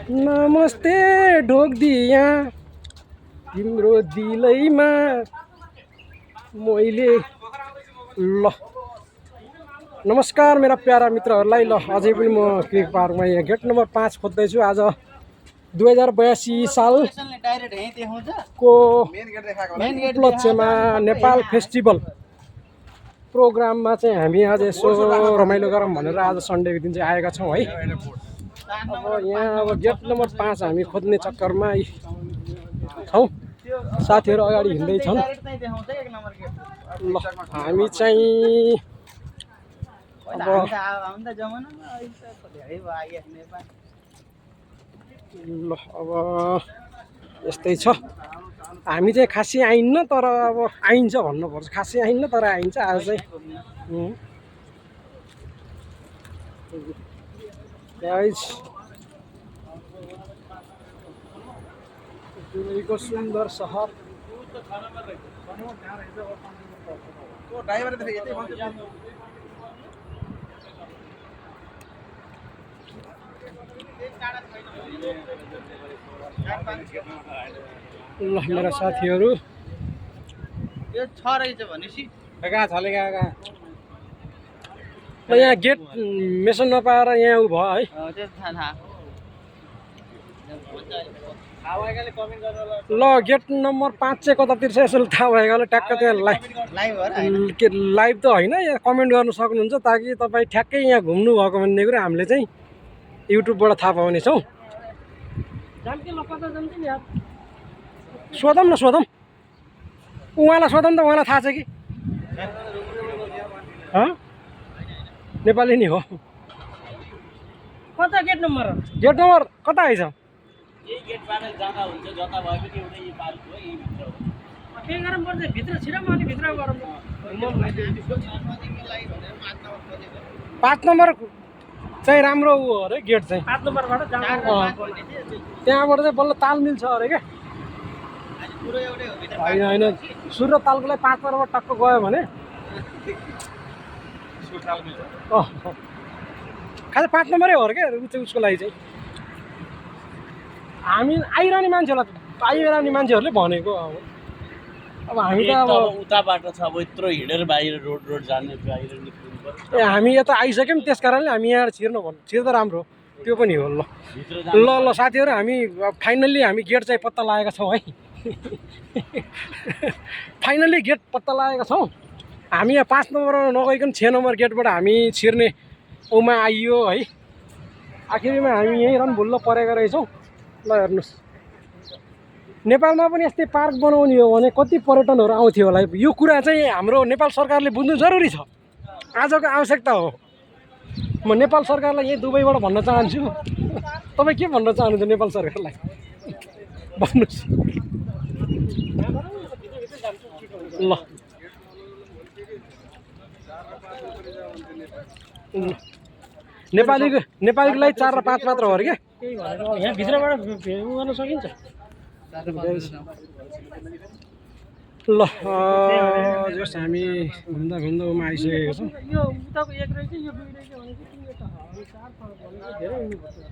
नमस्ते ढोग्दिया तिम्रो दिलैमा मैले ल नमस्कार मेरा प्यारा मित्रहरूलाई। ल अझै पनि म क्रिक पार्कमा यहाँ गेट नम्बर 5 खोज्दैछु। आज 2082 सालको उपलक्ष्यमा नेपाल फेस्टिभल प्रोग्राममा चाहिँ हामी आज यसो रमाइलो गरौँ भनेर आज सन्डेको दिन चाहिँ आएका छौँ है। अब यहाँ अब गेट नम्बर 5 हामी खोज्ने चक्करमा छौँ। साथीहरू अगाडि हिँड्दैछन्। ल हामी चाहिँ अब यस्तै छ। हामी चाहिँ खासै आइन्न तर अब आइन्छ भन्नुपर्छ। खासै आइन्न तर आइन्छ आज चाहिँ। गाइस दुबईको सुन्दर सहर ल मेरा साथीहरू यो छ रहेछ भनेपछि कहाँ छले कहाँ ल यहाँ गेट मेसन नपाएर यहाँ उ भयो है। त्यो थाहा ल गेट नम्बर 5 चाहिँ कतातिर छ यसो थाहा भएकोले ट्याक्क त्यहाँ लाइभ त होइन, यहाँ कमेन्ट गर्नु सक्नुहुन्छ ताकि तपाईँ ठ्याक्कै यहाँ घुम्नु भएको भन्ने कुरा हामीले चाहिँ युट्युबबाट थाहा पाउनेछौँ। सोधौँ न सोधौँ, उहाँलाई सोधौँ त, उहाँलाई थाहा छ कि नेपाली नि हो। कता गेट नम्बर गेट नम्बर कता आइछ? यही गेटबाट जाँदा हुन्छ, जता भए पनि एउटै यही पार्क हो, यही भित्र हो। के गरौँ पर्छ भित्र छिरौँ अनि भित्र गरौँ। 5 नम्बर चाहिँ राम्रो उ हो अरे गेट चाहिँ। 5 नम्बरबाट त्यहाँबाट चाहिँ बल्ल ताल मिल्छ अरे क्या। होइन होइन सुर र तालको लागि 5 नम्बरबाट टक्क गयो भने खासै 5 नम्बरै हो अरे क्या उसको लागि चाहिँ। हामी आइरहने मान्छेहरूले भनेको अब हामी त अब उताबाट छ, अब यत्रो हिँडेर बाहिर रोड जाने बाहिर निक्लिनु पर्छ। ए हामी यता आइसक्यौँ त्यस कारणले हामी यहाँ छिर्दा राम्रो त्यो पनि हो। ल ल साथीहरू हामी फाइनल्ली हामी गेट चाहिँ पत्ता लागेका छौँ है। फाइनल्ली गेट पत्ता लागेका छौँ। हामी यहाँ 5 नम्बरमा नगइकन 6 नम्बर गेटबाट हामी छिर्ने उमा आइयो है। आखिरमा हामी यहीँ रनभुल्ल परेका रहेछौँ। ल हेर्नुहोस्, नेपालमा पनि यस्तै पार्क बनाउने हो भने कति पर्यटनहरू आउँथ्यो होला। यो कुरा चाहिँ हाम्रो नेपाल सरकारले बुझ्नु जरुरी छ, आजको आवश्यकता हो। म नेपाल सरकारलाई यही दुबईबाट भन्न चाहन्छु। तपाईँ के भन्न चाहनुहुन्छ नेपाल सरकारलाई भन्नुहोस्। ल नेपालीको लागि 4 र 5 मात्र हो अरे क्या। यहाँ भित्रबाट गर्न सकिन्छ। ल जस हामी घुम्दा उमा आइसकेको छौँ। यो उताको 1 रहेछ, यो 2 रहेछ भने चाहिँ 3 त हो, 4 छ भने धेरै हुनुपर्छ।